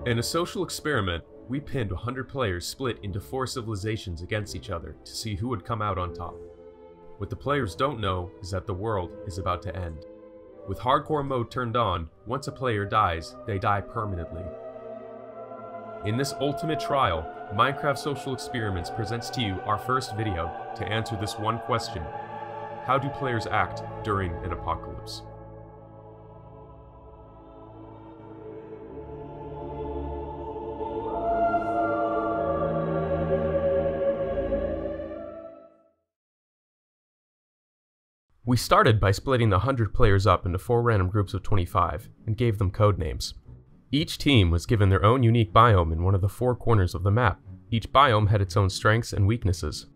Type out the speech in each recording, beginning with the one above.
In a social experiment, we pinned 100 players split into 4 civilizations against each other to see who would come out on top. What the players don't know is that the world is about to end. With hardcore mode turned on, once a player dies, they die permanently. In this ultimate trial, Minecraft Social Experiments presents to you our first video to answer this one question: how do players act during an apocalypse? We started by splitting the 100 players up into 4 random groups of 25 and gave them code names. Each team was given their own unique biome in one of the 4 corners of the map. Each biome had its own strengths and weaknesses.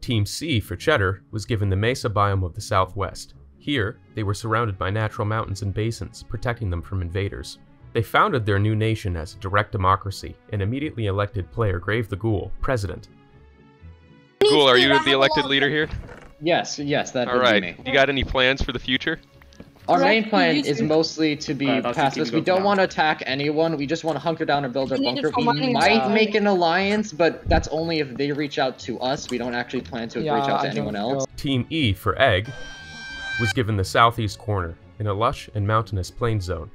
Team C, for Cheddar, was given the Mesa biome of the Southwest. Here, they were surrounded by natural mountains and basins, protecting them from invaders. They founded their new nation as a direct democracy and immediately elected player Grave the Ghoul president. Ghoul, are you the elected leader here? Yes, that would Alright, be me. you got any plans for the future? Our main plan is mostly to be pacifist. We don't want to attack anyone. We just want to hunker down and build our bunker. We might make an alliance, but that's only if they reach out to us. We don't actually plan to reach out to anyone else. Team E, for Egg, was given the southeast corner in a lush and mountainous plain zone.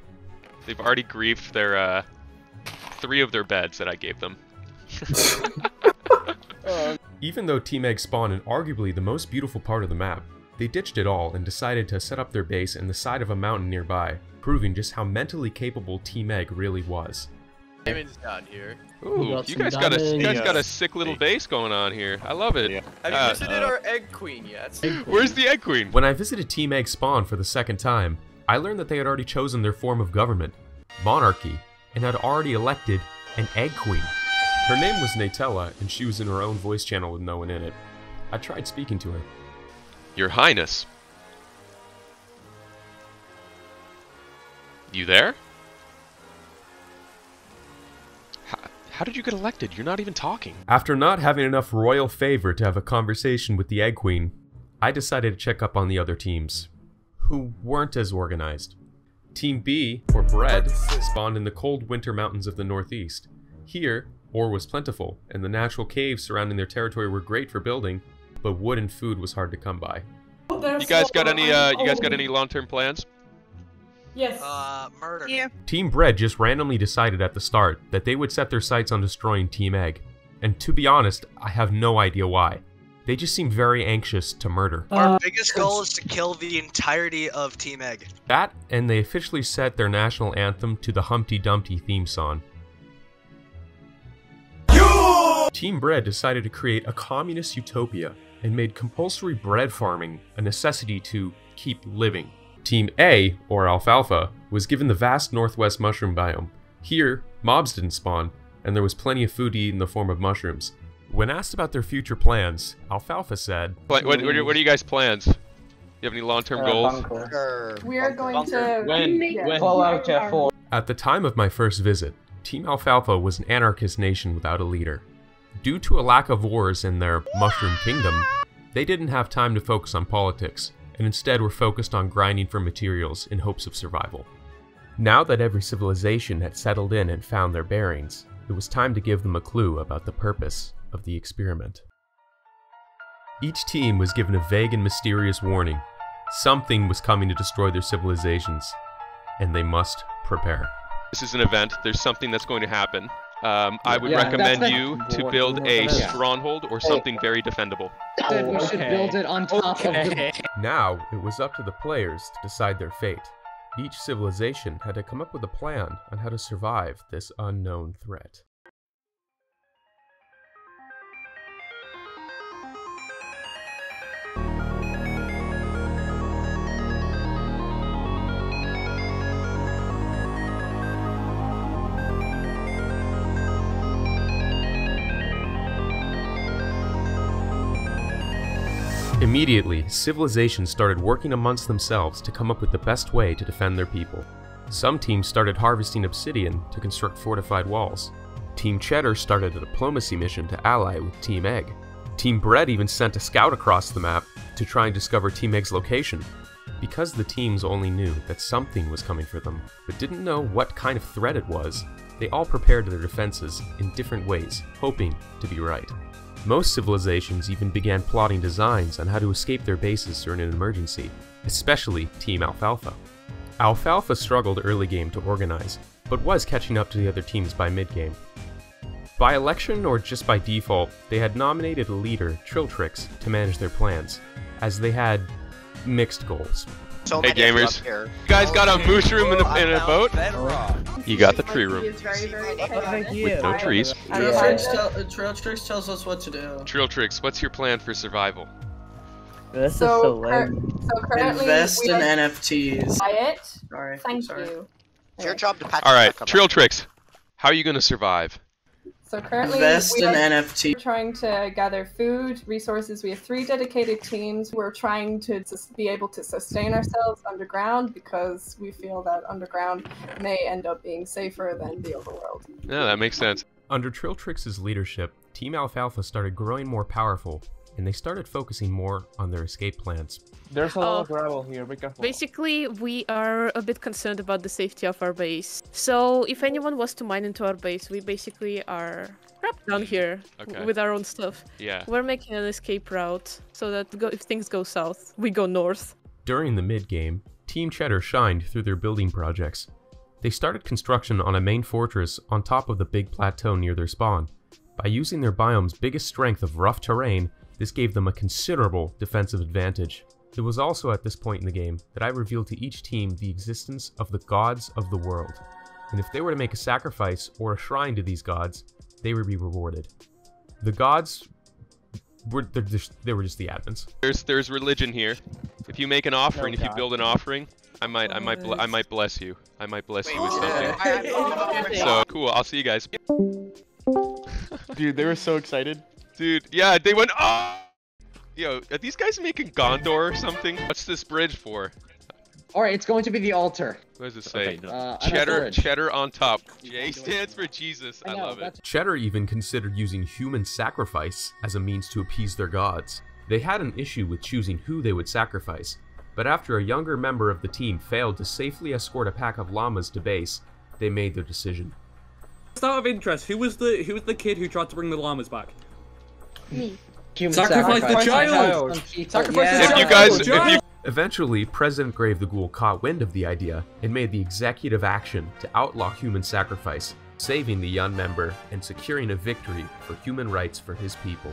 They've already griefed their 3 of their beds that I gave them. Even though Team Egg spawned in arguably the most beautiful part of the map, they ditched it all and decided to set up their base in the side of a mountain nearby, proving just how mentally capable Team Egg really was. Diamond's down here. Ooh, you guys got a sick little base going on here. I love it. Yeah. Have you visited our Egg Queen yet? Where's the Egg Queen? When I visited Team Egg spawn for the second time, I learned that they had already chosen their form of government, monarchy, and had already elected an Egg Queen. Her name was Natella, and she was in her own voice channel with no one in it. I tried speaking to her. Your Highness. You there? How did you get elected? You're not even talking. After not having enough royal favor to have a conversation with the Egg Queen, I decided to check up on the other teams, who weren't as organized. Team B, or Bread, spawned in the cold winter mountains of the northeast. Here, ore was plentiful, and the natural caves surrounding their territory were great for building, but wood and food was hard to come by. You guys got any long-term plans? Yes. Murder. Yeah. Team Bread just randomly decided at the start that they would set their sights on destroying Team Egg. And to be honest, I have no idea why. They just seem very anxious to murder. Our biggest goal is to kill the entirety of Team Egg. That, and they officially set their national anthem to the Humpty Dumpty theme song. Team Bread decided to create a communist utopia and made compulsory bread farming a necessity to keep living. Team A, or Alfalfa, was given the vast northwest mushroom biome. Here, mobs didn't spawn, and there was plenty of food to eat in the form of mushrooms. When asked about their future plans, Alfalfa said, What are you guys' plans? You have any long-term goals? We are going to Fallout 4. At the time of my first visit, Team Alfalfa was an anarchist nation without a leader. Due to a lack of wars in their mushroom kingdom, they didn't have time to focus on politics, and instead were focused on grinding for materials in hopes of survival. Now that every civilization had settled in and found their bearings, it was time to give them a clue about the purpose of the experiment. Each team was given a vague and mysterious warning. Something was coming to destroy their civilizations, and they must prepare. This is an event. There's something that's going to happen. I would recommend you to build a stronghold or something very defendable. We should build it on top of the... Now, it was up to the players to decide their fate. Each civilization had to come up with a plan on how to survive this unknown threat. Immediately, civilizations started working amongst themselves to come up with the best way to defend their people. Some teams started harvesting obsidian to construct fortified walls. Team Cheddar started a diplomacy mission to ally with Team Egg. Team Bread even sent a scout across the map to try and discover Team Egg's location. Because the teams only knew that something was coming for them, but didn't know what kind of threat it was, they all prepared their defenses in different ways, hoping to be right. Most civilizations even began plotting designs on how to escape their bases during an emergency, especially Team Alfalfa. Alfalfa struggled early game to organize, but was catching up to the other teams by mid-game. By election or just by default, they had nominated a leader, Trilltrix, to manage their plans, as they had mixed goals. Hey gamers, you guys got a moose room in a boat? You got the tree room. With no trees. Trilltrix tells us what to do. Trilltrix, what's your plan for survival? This is so currently invest in NFTs. Buy it. Sorry. Thank you. It's your job to patch. Alright, Trilltrix, how are you gonna survive? So currently, invest in NFT. We're trying to gather food, resources. We have 3 dedicated teams. We're trying to be able to sustain ourselves underground because we feel that underground may end up being safer than the overworld. Yeah, that makes sense. Under Trilltrix's leadership, Team Alfalfa started growing more powerful, and they started focusing more on their escape plans. There's a lot of gravel here, be careful. Basically, we are a bit concerned about the safety of our base. So if anyone was to mine into our base, we basically are trapped down here with our own stuff. Yeah. We're making an escape route so that if things go south, we go north. During the mid-game, Team Cheddar shined through their building projects. They started construction on a main fortress on top of the big plateau near their spawn. By using their biome's biggest strength of rough terrain, this gave them a considerable defensive advantage. It was also at this point in the game that I revealed to each team the existence of the gods of the world, and if they were to make a sacrifice or a shrine to these gods, they would be rewarded. The gods were just the admins. There's religion here. If you make an offering, if you build an offering, I might bless you. I might bless you with something. So cool. I'll see you guys. Dude, they were so excited. Dude, yeah, they went. Oh! Yo, are these guys making Gondor or something? What's this bridge for? Alright, it's going to be the altar. What does it say? Okay, Cheddar on top. J stands for Jesus. I love it. Cheddar even considered using human sacrifice as a means to appease their gods. They had an issue with choosing who they would sacrifice, but after a younger member of the team failed to safely escort a pack of llamas to base, they made their decision. Just out of interest, who was the kid who tried to bring the llamas back? Me. Sacrifice the child! Sacrifice the child! Eventually, President Grave the Ghoul caught wind of the idea and made the executive action to outlaw human sacrifice, saving the young member and securing a victory for human rights for his people.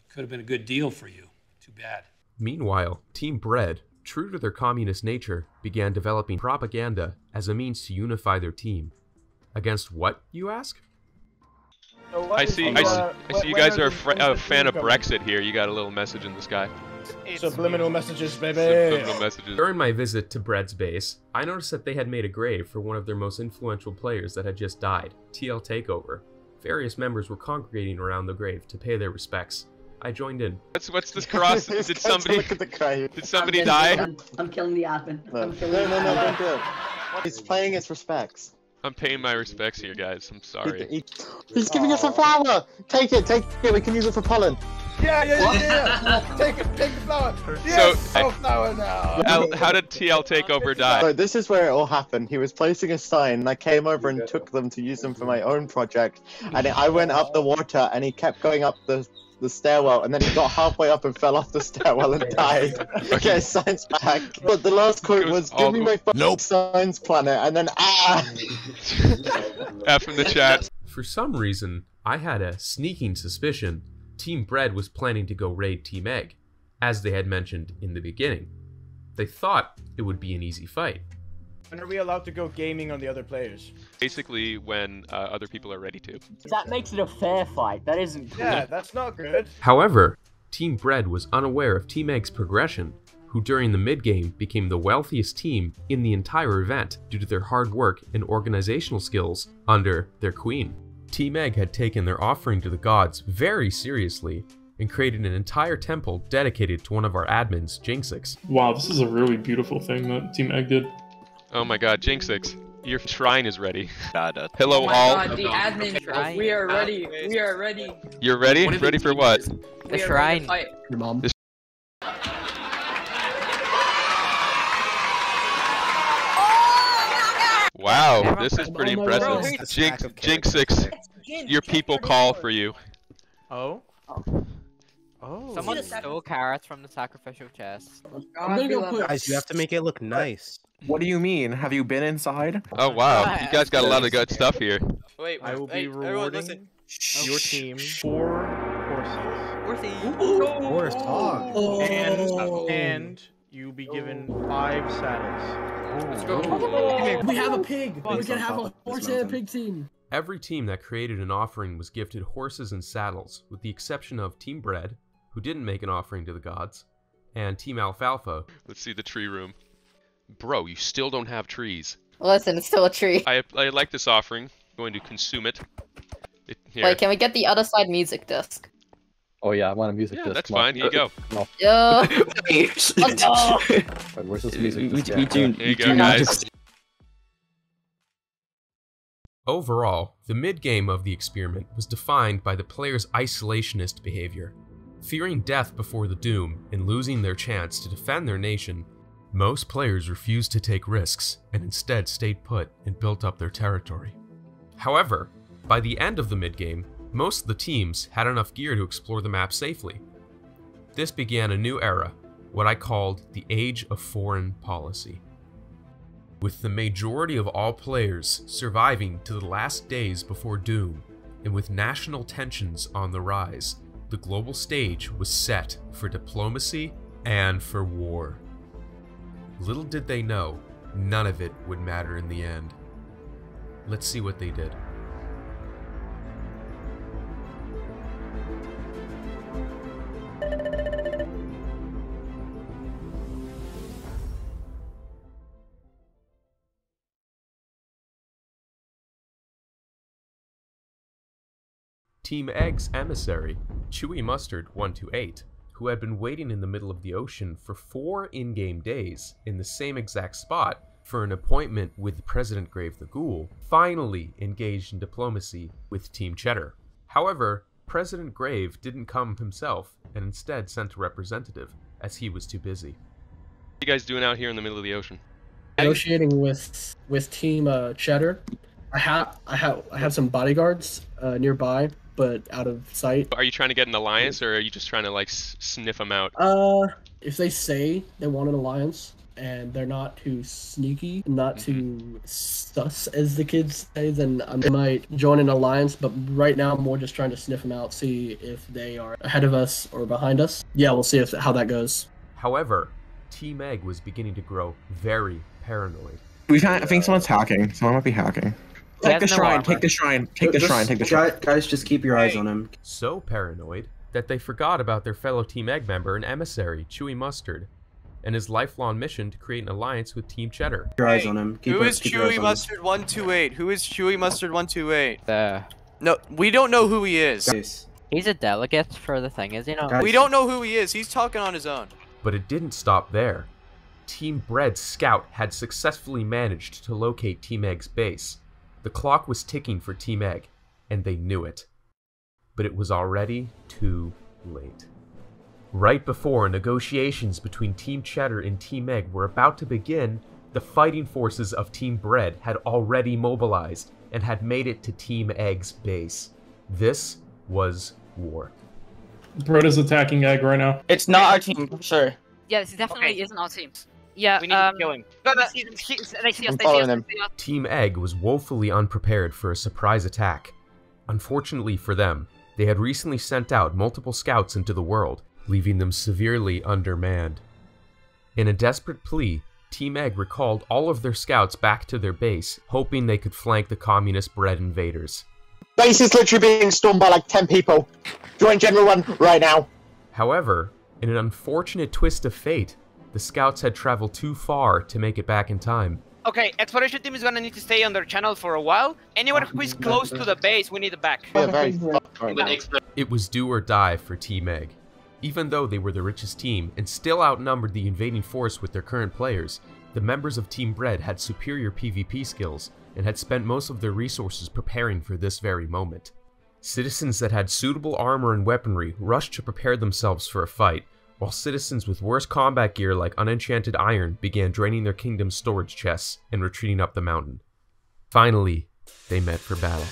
Could have been a good deal for you. Too bad. Meanwhile, Team Bread, true to their communist nature, began developing propaganda as a means to unify their team. Against what, you ask? I see you guys are a fan of Brexit here. You got a little message in the sky. Subliminal messages, baby! Subliminal messages. During my visit to Bread's base, I noticed that they had made a grave for one of their most influential players that had just died, TL Takeover. Various members were congregating around the grave to pay their respects. I joined in. What's this cross? Did somebody die? I'm killing the admin. No, don't do it. He's paying his respects. I'm paying my respects here, guys. I'm sorry. He's giving us a flower! Take it, we can use it for pollen. Yeah. Take the flower! Yes! Flower now! How did TL Takeover die? So this is where it all happened. He was placing a sign, and I came over and took them to use them for my own project. And I went up the water, and he kept going up the stairwell, and then he got halfway up and fell off the stairwell and died. Okay, his signs back. But the last quote was, "Give me my science planet," and then F in the chat. For some reason, I had a sneaking suspicion Team Bread was planning to go raid Team Egg, as they had mentioned in the beginning. They thought it would be an easy fight. When are we allowed to go gaming on the other players? Basically, when other people are ready to. That makes it a fair fight. That isn't cool. Yeah, that's not good. However, Team Bread was unaware of Team Egg's progression, who during the mid-game became the wealthiest team in the entire event due to their hard work and organizational skills under their queen. Team Egg had taken their offering to the gods very seriously and created an entire temple dedicated to one of our admins, Jinxix. Wow, this is a really beautiful thing that Team Egg did. Oh my god, Jinxix, your shrine is ready. Hello all. God, the admin, we are ready. We are ready. You're ready? Ready for what? The shrine. Your mom. Wow, this is pretty impressive. Jinx6, your people call for you. Oh? Oh. Someone stole carrots from the sacrificial chest. Guys, you have to make it look nice. What do you mean? Have you been inside? Oh wow, you guys got a lot of good stuff here. Wait, I will be rewarding your team 4 horses. Horse hog. And you'll be given 5 saddles. Let's go. We have a pig. We can have a horse and a pig team. Every team that created an offering was gifted horses and saddles, with the exception of Team Bread, who didn't make an offering to the gods, and Team Alfalfa. Let's see the tree room. Bro, you still don't have trees. Listen, it's still a tree. I like this offering. I'm going to consume it. Wait, can we get the other side music disc? Oh yeah, I want a music disc. That's fine. Here you go. No. Yo. Wait, where's this music disc? Here you go, guys. Overall, the mid-game of the experiment was defined by the players' isolationist behavior. Fearing death before the doom and losing their chance to defend their nation, most players refused to take risks and instead stayed put and built up their territory. However, by the end of the mid-game, most of the teams had enough gear to explore the map safely. This began a new era, what I called the Age of Foreign Policy. With the majority of all players surviving to the last days before doom, and with national tensions on the rise, the global stage was set for diplomacy and for war. Little did they know, none of it would matter in the end. Let's see what they did. Team Egg's emissary, Chewy Mustard 128, who had been waiting in the middle of the ocean for 4 in-game days in the same exact spot for an appointment with President Grave the Ghoul, finally engaged in diplomacy with Team Cheddar. However, President Grave didn't come himself and instead sent a representative, as he was too busy. What are you guys doing out here in the middle of the ocean? Negotiating with Team Cheddar. I have some bodyguards nearby, but out of sight. Are you trying to get an alliance, or are you just trying to like sniff them out? If they say they want an alliance and they're not too sneaky, not too sus, as the kids say, then I might join an alliance. But right now, I'm more just trying to sniff them out, see if they are ahead of us or behind us. Yeah, we'll see how that goes. However, Team Egg was beginning to grow very paranoid. I think someone's hacking. Someone might be hacking. Take the shrine, take the shrine, take the shrine, take the shrine. Guys, just keep your eyes on him. So paranoid that they forgot about their fellow Team Egg member and emissary, Chewy Mustard, and his lifelong mission to create an alliance with Team Cheddar. Keep your eyes on him. Who is Chewy Mustard 128? Who is Chewy Mustard 128? No, we don't know who he is. Guys. He's a delegate for the thing, is he not? Guys. We don't know who he is. He's talking on his own. But it didn't stop there. Team Bread's scout had successfully managed to locate Team Egg's base. The clock was ticking for Team Egg, and they knew it. But it was already too late. Right before negotiations between Team Cheddar and Team Egg were about to begin, the fighting forces of Team Bread had already mobilized and had made it to Team Egg's base. This was war. Bread is attacking Egg right now. It's not our team, for sure. Yeah, this definitely isn't our team. Yeah, we need to kill him. They see us. Team Egg was woefully unprepared for a surprise attack. Unfortunately for them, they had recently sent out multiple scouts into the world, leaving them severely undermanned. In a desperate plea, Team Egg recalled all of their scouts back to their base, hoping they could flank the communist Bread invaders. Base is literally being stormed by like 10 people. Join General 1 right now. However, in an unfortunate twist of fate, the scouts had traveled too far to make it back in time. Okay, exploration team is gonna need to stay on their channel for a while. Anyone who is close to the base, we need it back. It was do or die for Team Egg. Even though they were the richest team and still outnumbered the invading force with their current players, the members of Team Bread had superior PvP skills and had spent most of their resources preparing for this very moment. Citizens that had suitable armor and weaponry rushed to prepare themselves for a fight, while citizens with worse combat gear like unenchanted iron began draining their kingdom's storage chests and retreating up the mountain. Finally, they met for battle.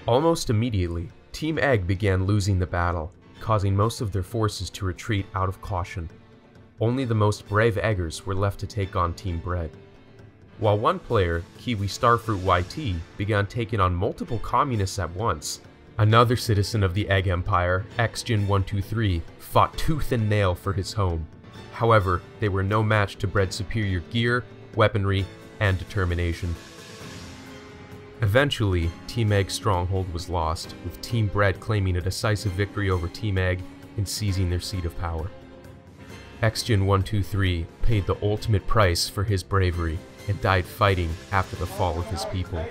Almost immediately, Team Egg began losing the battle, causing most of their forces to retreat out of caution. Only the most brave Eggers were left to take on Team Bread. While one player, Kiwi Starfruit YT, began taking on multiple communists at once, another citizen of the Egg Empire, Xgen123, fought tooth and nail for his home. However, they were no match to Bread's superior gear, weaponry, and determination. Eventually, Team Egg's stronghold was lost, with Team Bread claiming a decisive victory over Team Egg and seizing their seat of power. Xgen123 paid the ultimate price for his bravery and died fighting after the fall of his people.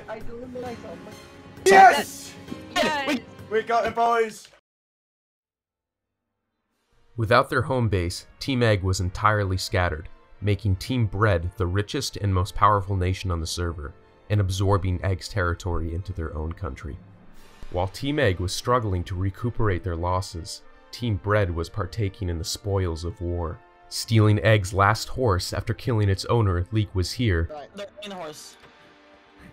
Yes! We got it, boys! Without their home base, Team Egg was entirely scattered, making Team Bread the richest and most powerful nation on the server, and absorbing Egg's territory into their own country. While Team Egg was struggling to recuperate their losses, Team Bread was partaking in the spoils of war. Stealing Egg's last horse after killing its owner, Leek was here, Horse.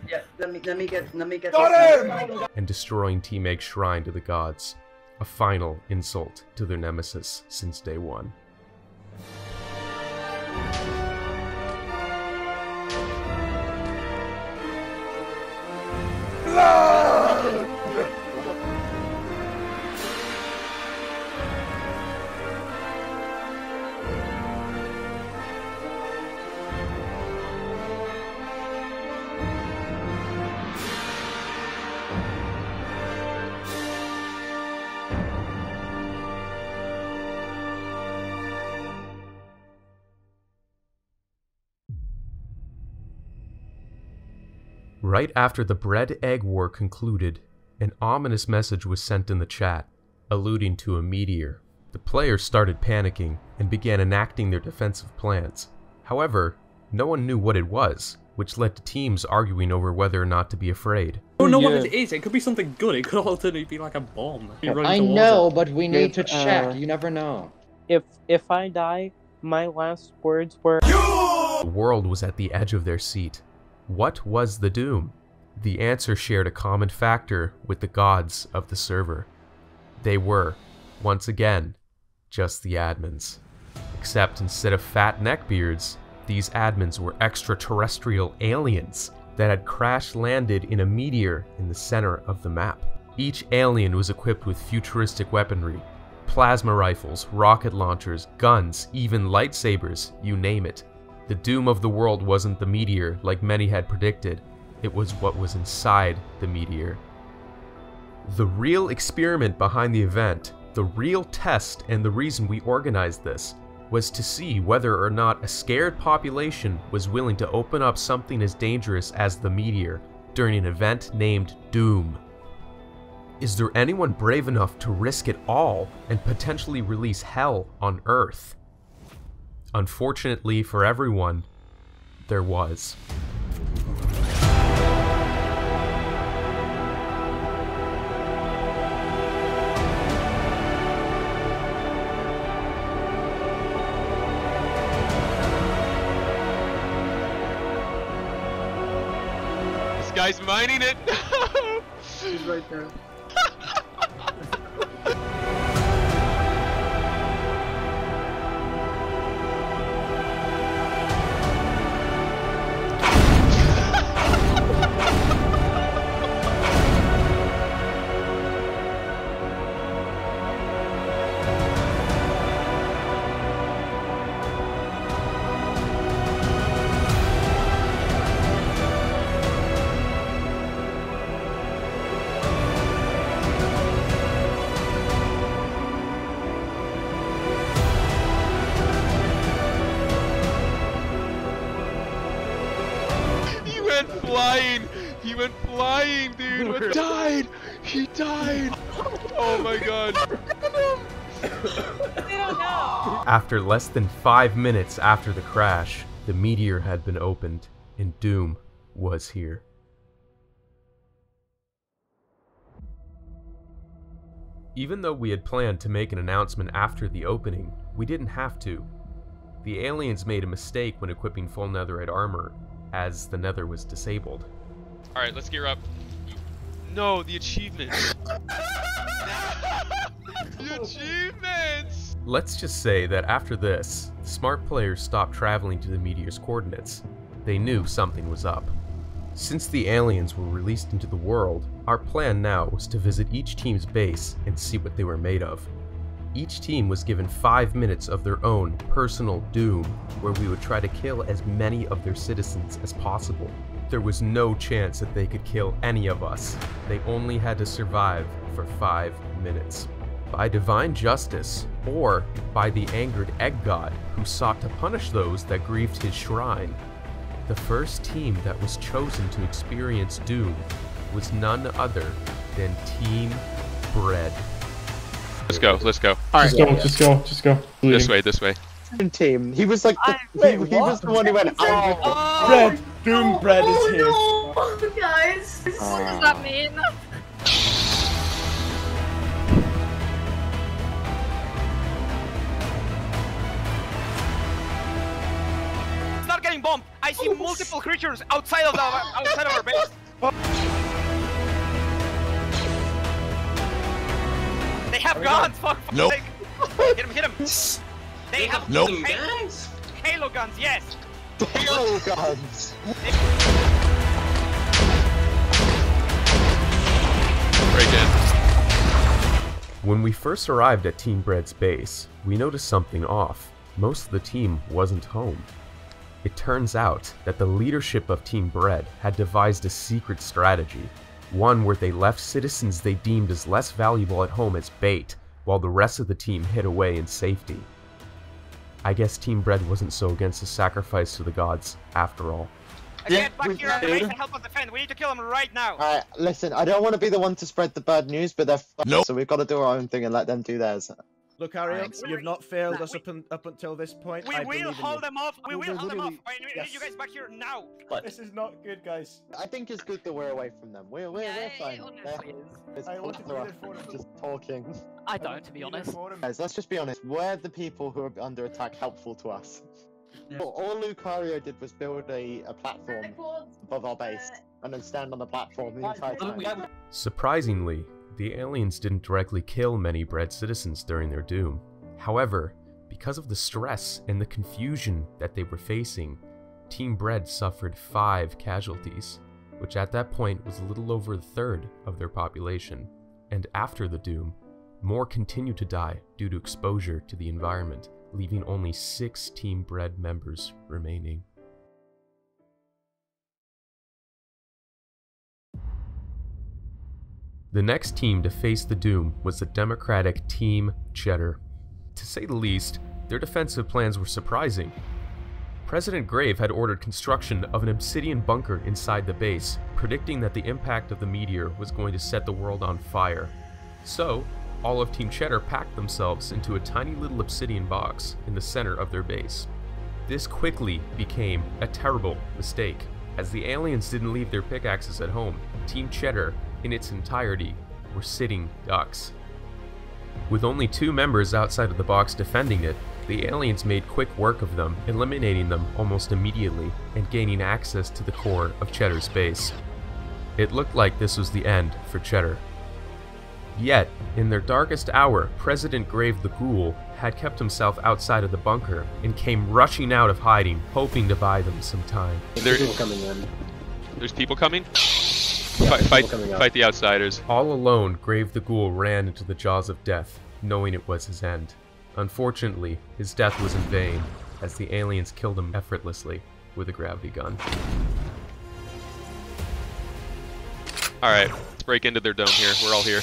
Yeah, let me get Got him! and destroying Team Egg's shrine to the gods, a final insult to their nemesis since day one. Right after the Bread-Egg War concluded, an ominous message was sent in the chat, alluding to a meteor. The players started panicking and began enacting their defensive plans. However, no one knew what it was, which led to teams arguing over whether or not to be afraid. I don't know what it is. It could be something good. It could alternately be like a bomb. I know, but we need to check. You never know. If I die, my last words were... The world was at the edge of their seat. What was the doom? The answer shared a common factor with the gods of the server. They were, once again, just the admins. Except instead of fat neckbeards, these admins were extraterrestrial aliens that had crash-landed in a meteor in the center of the map. Each alien was equipped with futuristic weaponry, plasma rifles, rocket launchers, guns, even lightsabers, you name it. The doom of the world wasn't the meteor like many had predicted, it was what was inside the meteor. The real experiment behind the event, the real test and the reason we organized this, was to see whether or not a scared population was willing to open up something as dangerous as the meteor during an event named Doom. Is there anyone brave enough to risk it all and potentially release hell on Earth? Unfortunately for everyone, there was. This guy's mining it! He's right there. He went flying, dude. What died? He died. Oh my god. They don't know. After less than 5 minutes after the crash, the meteor had been opened, and Doom was here. Even though we had planned to make an announcement after the opening, we didn't have to. The aliens made a mistake when equipping full netherite armor, as the nether was disabled. Alright, let's gear up. No, the achievements! The achievements! Let's just say that after this, the smart players stopped traveling to the meteor's coordinates. They knew something was up. Since the aliens were released into the world, our plan now was to visit each team's base and see what they were made of. Each team was given 5 minutes of their own personal doom, where we would try to kill as many of their citizens as possible. There was no chance that they could kill any of us. They only had to survive for 5 minutes. By divine justice, or by the angered egg god who sought to punish those that grieved his shrine, the first team that was chosen to experience doom was none other than Team Bread. Let's go, let's go. Just go. This way. Team. He was like, he was the one who went, oh, Bread! Doom Bread is here. No, guys. What does that mean? It's not getting bombed. I see multiple creatures outside of our base. They have guns. Fuck. Nope. Hit him. They have guns. Halo guns. Yes. Halo guns. Break in. When we first arrived at Team Bread's base, we noticed something off. Most of the team wasn't home. It turns out that the leadership of Team Bread had devised a secret strategy, one where they left citizens they deemed as less valuable at home as bait, while the rest of the team hid away in safety. I guess Team Bread wasn't so against the sacrifice to the gods, after all. Get back here on the base and help us defend. We need to kill them right now. Alright, listen, I don't want to be the one to spread the bad news, but they're so we've got to do our own thing and let them do theirs. Look, Ariel, you've not failed us up until this point. We will hold them off. We will hold them off. I need you guys back here now. This is not good, guys. I think it's good that we're away from them. We're fine. I want to be there for them. Just talking. I don't, to be honest. Guys, let's just be honest. We're the people who are under attack helpful to us. All Lucario did was build a platform above our base and then stand on the platform the entire time. Surprisingly, the aliens didn't directly kill many Bread citizens during their doom. However, because of the stress and the confusion that they were facing, Team Bread suffered 5 casualties, which at that point was a little over a third of their population. And after the doom, more continued to die due to exposure to the environment, leaving only 6 Team Bread members remaining. The next team to face the doom was the democratic Team Cheddar. To say the least, their defensive plans were surprising. President Grave had ordered construction of an obsidian bunker inside the base, predicting that the impact of the meteor was going to set the world on fire. So, all of Team Cheddar packed themselves into a tiny little obsidian box in the center of their base. This quickly became a terrible mistake, as the aliens didn't leave their pickaxes at home. Team Cheddar, in its entirety, were sitting ducks. With only 2 members outside of the box defending it, the aliens made quick work of them, eliminating them almost immediately and gaining access to the core of Cheddar's base. It looked like this was the end for Cheddar. Yet, in their darkest hour, President Grave the Ghoul had kept himself outside of the bunker and came rushing out of hiding, hoping to buy them some time. There's people coming? Fight the outsiders. All alone, Grave the Ghoul ran into the jaws of death, knowing it was his end. Unfortunately, his death was in vain, as the aliens killed him effortlessly with a gravity gun. Alright, let's break into their dome here. We're all here.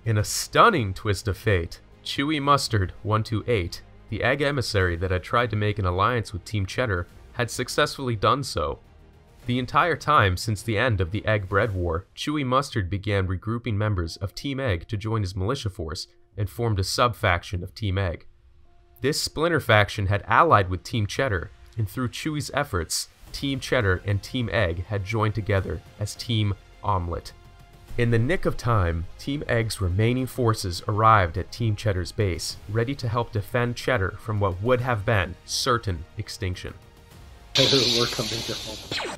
In a stunning twist of fate, Chewy Mustard 128, the egg emissary that had tried to make an alliance with Team Cheddar, had successfully done so. The entire time since the end of the Egg Bread War, Chewy Mustard began regrouping members of Team Egg to join his militia force and formed a sub-faction of Team Egg. This splinter faction had allied with Team Cheddar, and through Chewy's efforts, Team Cheddar and Team Egg had joined together as Team Omelette. In the nick of time, Team Egg's remaining forces arrived at Team Cheddar's base, ready to help defend Cheddar from what would have been certain extinction. We're coming to home.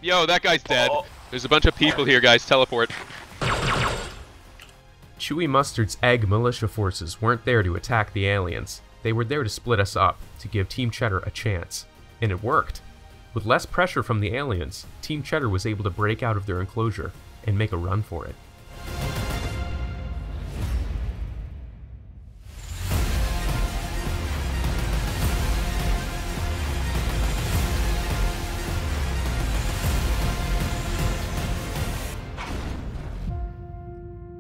Yo, that guy's dead. There's a bunch of people here, guys. Teleport. Chewy Mustard's Egg militia forces weren't there to attack the aliens. They were there to split us up, to give Team Cheddar a chance. And it worked. With less pressure from the aliens, Team Cheddar was able to break out of their enclosure and make a run for it.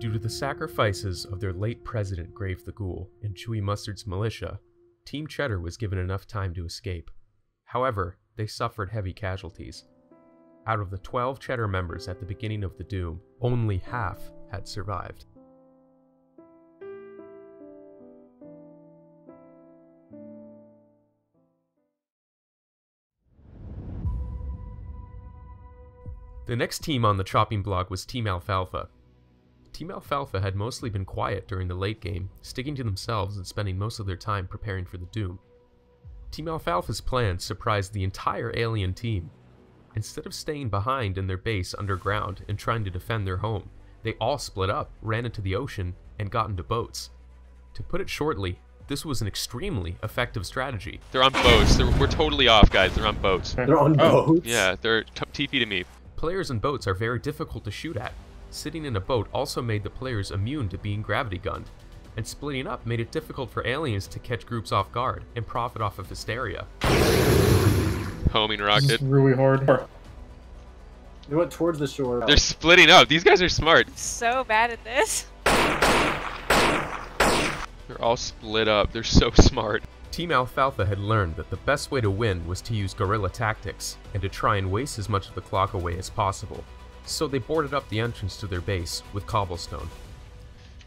Due to the sacrifices of their late president Grave the Ghoul and Chewy Mustard's militia, Team Cheddar was given enough time to escape. However, they suffered heavy casualties. Out of the 12 Cheddar members at the beginning of the Doom, only half had survived. The next team on the chopping block was Team Alfalfa. Team Alfalfa had mostly been quiet during the late game, sticking to themselves and spending most of their time preparing for the Doom. Team Alfalfa's plans surprised the entire alien team. Instead of staying behind in their base underground and trying to defend their home, they all split up, ran into the ocean, and got into boats. To put it shortly, this was an extremely effective strategy. They're on boats. We're totally off, guys. They're on boats. They're on boats? Yeah, they're TP to me. Players in boats are very difficult to shoot at. Sitting in a boat also made the players immune to being gravity gunned, and splitting up made it difficult for aliens to catch groups off guard and profit off of hysteria. Homing rocket. This is really hard. They went towards the shore. They're splitting up. These guys are smart. So bad at this. They're all split up. They're so smart. Team Alfalfa had learned that the best way to win was to use guerrilla tactics and to try and waste as much of the clock away as possible. So they boarded up the entrance to their base with cobblestone.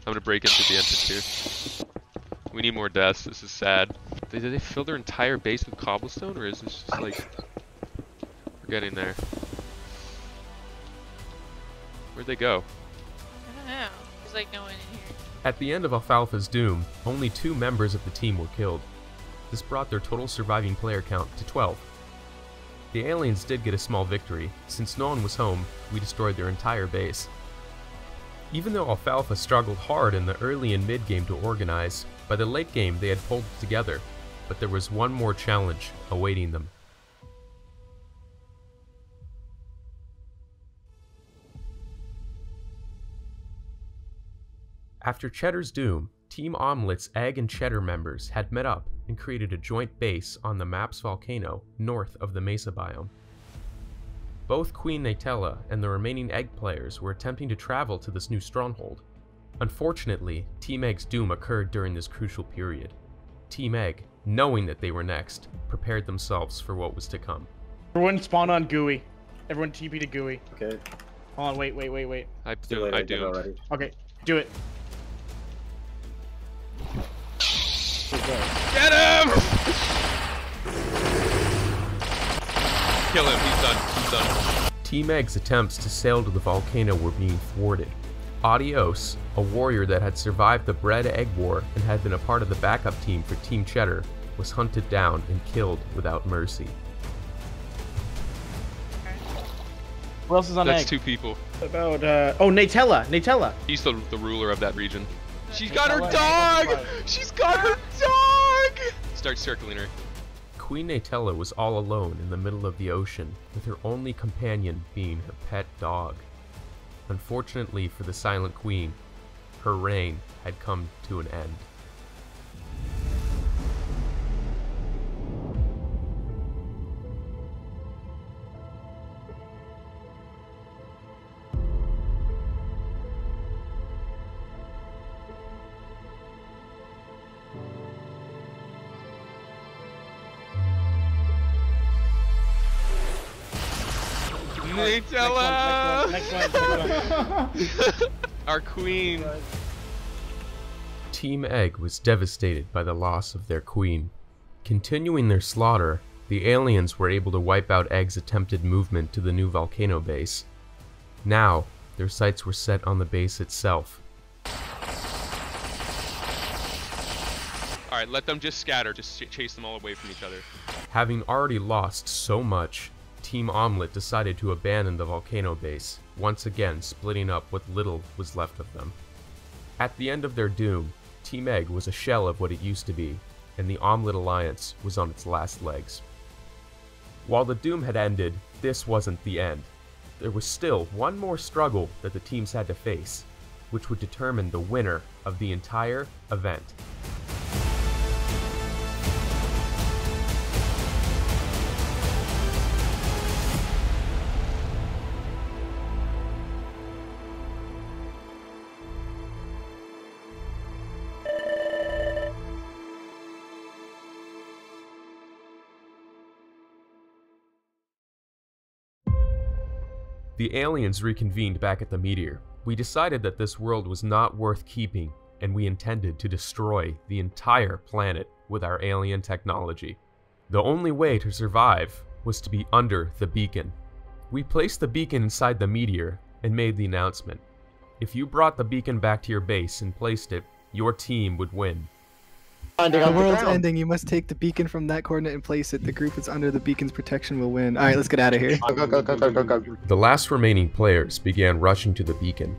I'm gonna break into the entrance here. We need more deaths. This is sad. Did they fill their entire base with cobblestone, or is this just like... We're getting there. Where'd they go? I don't know. There's like no one in here. At the end of Alfalfa's Doom, only 2 members of the team were killed. This brought their total surviving player count to 12. The aliens did get a small victory. Since no one was home, we destroyed their entire base. Even though Alfalfa struggled hard in the early and mid-game to organize, by the late game they had pulled it together, but there was one more challenge awaiting them. After Cheddar's Doom, Team Omelet's Egg and Cheddar members had met up and created a joint base on the Maps volcano north of the Mesa biome. Both Queen Natella and the remaining Egg players were attempting to travel to this new stronghold. Unfortunately, Team Egg's doom occurred during this crucial period. Team Egg, knowing that they were next, prepared themselves for what was to come. Everyone spawn on Gooey. Everyone TP to Gooey. Okay. Hold on, wait. I do. Okay, do it. Get him! Kill him, he's done. Team Egg's attempts to sail to the volcano were being thwarted. Adios, a warrior that had survived the Bread Egg War and had been a part of the backup team for Team Cheddar, was hunted down and killed without mercy. Who else is on Egg? That's 2 people. About, oh, Natella! He's the ruler of that region. She's got her dog! She's got her dog! Start circling her. Queen Natella was all alone in the middle of the ocean, with her only companion being her pet dog. Unfortunately for the Silent Queen, her reign had come to an end. Natella! Next one. Our queen. Team Egg was devastated by the loss of their queen. Continuing their slaughter, the aliens were able to wipe out Egg's attempted movement to the new volcano base. Now, Their sights were set on the base itself. Alright, let them just scatter. Just chase them all away from each other. Having already lost so much, Team Omelette decided to abandon the volcano base, once again splitting up what little was left of them. At the end of their doom, Team Egg was a shell of what it used to be, and the Omelette Alliance was on its last legs. While the doom had ended, this wasn't the end. There was still one more struggle that the teams had to face, which would determine the winner of the entire event. The aliens reconvened back at the meteor. We decided that this world was not worth keeping, and we intended to destroy the entire planet with our alien technology. The only way to survive was to be under the beacon. We placed the beacon inside the meteor and made the announcement. If you brought the beacon back to your base and placed it, your team would win. The world's ending. You must take the beacon from that coordinate and place it. The group that's under the beacon's protection will win. Alright, let's get out of here. Go. The last remaining players began rushing to the beacon.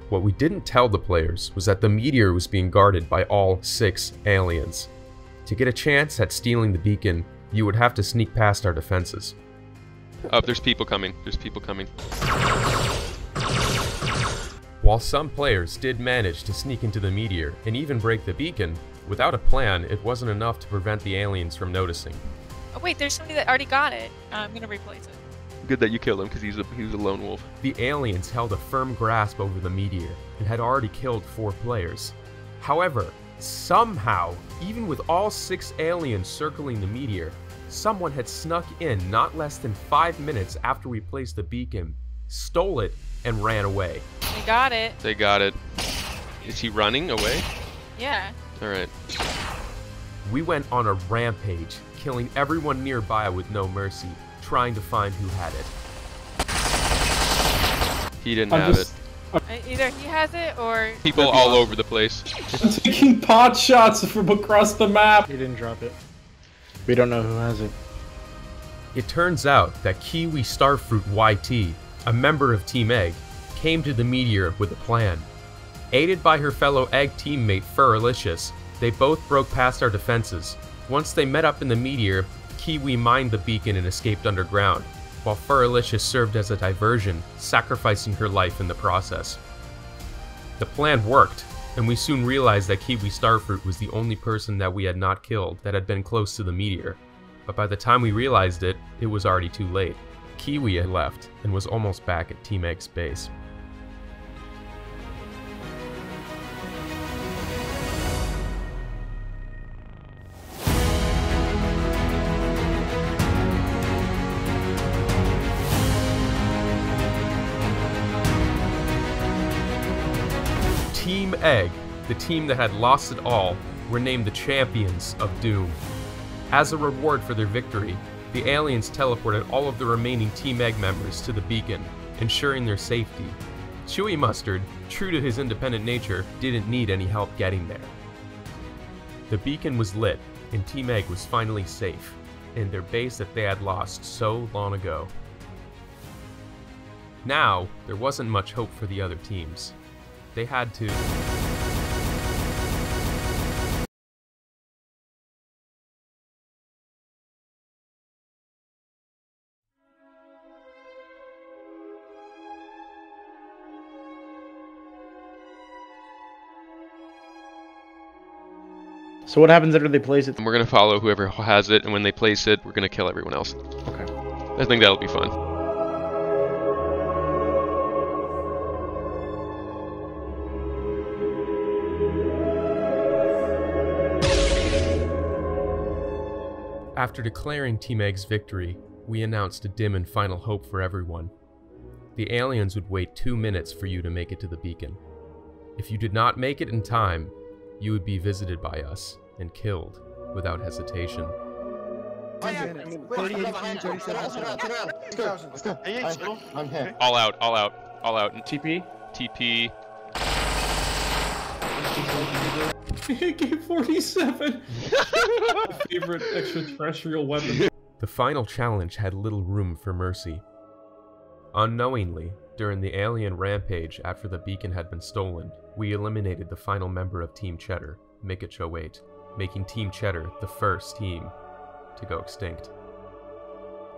What we didn't tell the players was that the meteor was being guarded by all 6 aliens. To get a chance at stealing the beacon, you would have to sneak past our defenses. Oh, there's people coming. There's people coming. While some players did manage to sneak into the meteor and even break the beacon, without a plan, it wasn't enough to prevent the aliens from noticing. Oh wait, there's somebody that already got it. I'm gonna replace it. Good that you killed him, because he was a lone wolf. The aliens held a firm grasp over the meteor and had already killed 4 players. However, somehow, even with all 6 aliens circling the meteor, someone had snuck in not less than 5 minutes after we placed the beacon, stole it, and ran away. They got it. They got it. Is he running away? Yeah. Alright. We went on a rampage, killing everyone nearby with no mercy, trying to find who had it. He didn't have it. Either he has it or... People all over the place. I'm taking pot shots from across the map. He didn't drop it. We don't know who has it. It turns out that Kiwi Starfruit YT, a member of Team Egg, came to the meteor with a plan. Aided by her fellow Egg teammate Furalicious, they both broke past our defenses. Once they met up in the meteor, Kiwi mined the beacon and escaped underground, while Furalicious served as a diversion, sacrificing her life in the process. The plan worked, and we soon realized that Kiwi Starfruit was the only person that we had not killed that had been close to the meteor. But by the time we realized it, it was already too late. Kiwi had left and was almost back at Team Egg's base. Team Egg, the team that had lost it all, were named the champions of Doom. As a reward for their victory, the aliens teleported all of the remaining Team Egg members to the beacon, ensuring their safety. Chewy Mustard, true to his independent nature, didn't need any help getting there. The beacon was lit, and Team Egg was finally safe, in their base that they had lost so long ago. Now, there wasn't much hope for the other teams. They had to... So what happens after they place it? And we're gonna follow whoever has it, and when they place it, we're gonna kill everyone else. Okay. I think that'll be fun. After declaring Team Egg's victory, we announced a dim and final hope for everyone. The aliens would wait 2 minutes for you to make it to the beacon. If you did not make it in time, you would be visited by us and killed without hesitation. Let's go. All out, all out. All out. TP. TP. AK-47. My favorite extraterrestrial weapon. The final challenge had little room for mercy. Unknowingly, during the alien rampage after the beacon had been stolen, we eliminated the final member of Team Cheddar, Mikic08, making Team Cheddar the first team to go extinct.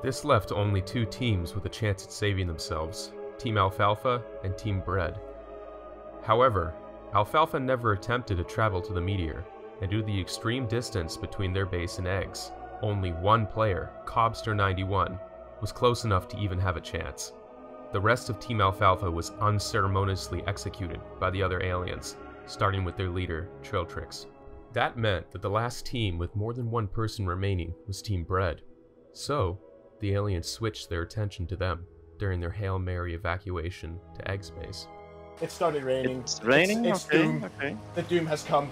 This left only 2 teams with a chance at saving themselves, Team Alfalfa and Team Bread. However, Alfalfa never attempted to travel to the meteor, and due to the extreme distance between their base and eggs, only one player, Cobster91, was close enough to even have a chance. The rest of Team Alfalfa was unceremoniously executed by the other aliens, starting with their leader, Trailtrix. That meant that the last team with more than one person remaining was Team Bread. So, the aliens switched their attention to them during their Hail Mary evacuation to Egg Space. It started raining. It's raining? It's okay, doom. okay. The doom has come.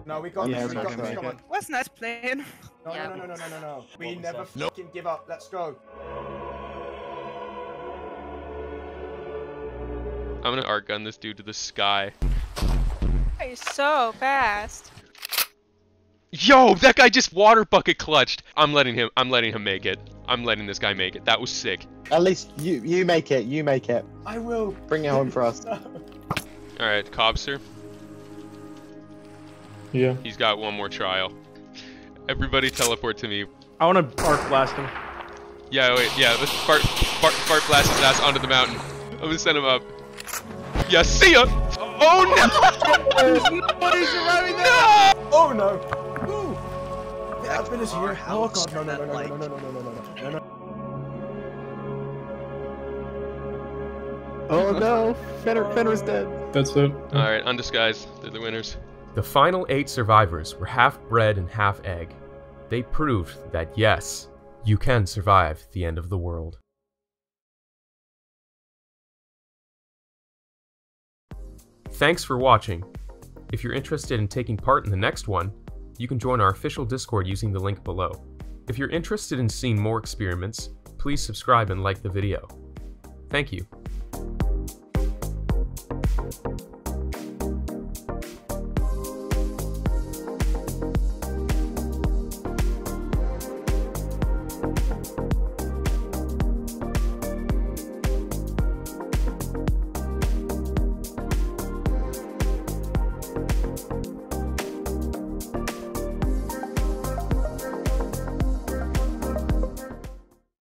No, we got this. We got this. Come on. What's nice playing? No. We never fucking give up. Let's go. I'm gonna arc gun this dude to the sky. He's so fast. Yo, that guy just water bucket clutched. I'm letting him make it. I'm letting this guy make it. That was sick. At least you make it. You make it. I will. Bring it home for us. All right, Cobster. Yeah. He's got one more trial. Everybody teleport to me. I want to arc blast him. Yeah, wait, yeah, let's fart blast his ass onto the mountain. I'm gonna send him up. Yeah, see ya! Oh no! Nobody's surviving that! No! Oh no! Ooh! The admin is here. Oh god, no. Oh no! Fenrir's dead. That's it. Alright, Undisguised. They're the winners. The final 8 survivors were half bread and half egg. They proved that yes, you can survive the end of the world. Thanks for watching. If you're interested in taking part in the next one, you can join our official Discord using the link below. If you're interested in seeing more experiments, please subscribe and like the video. Thank you.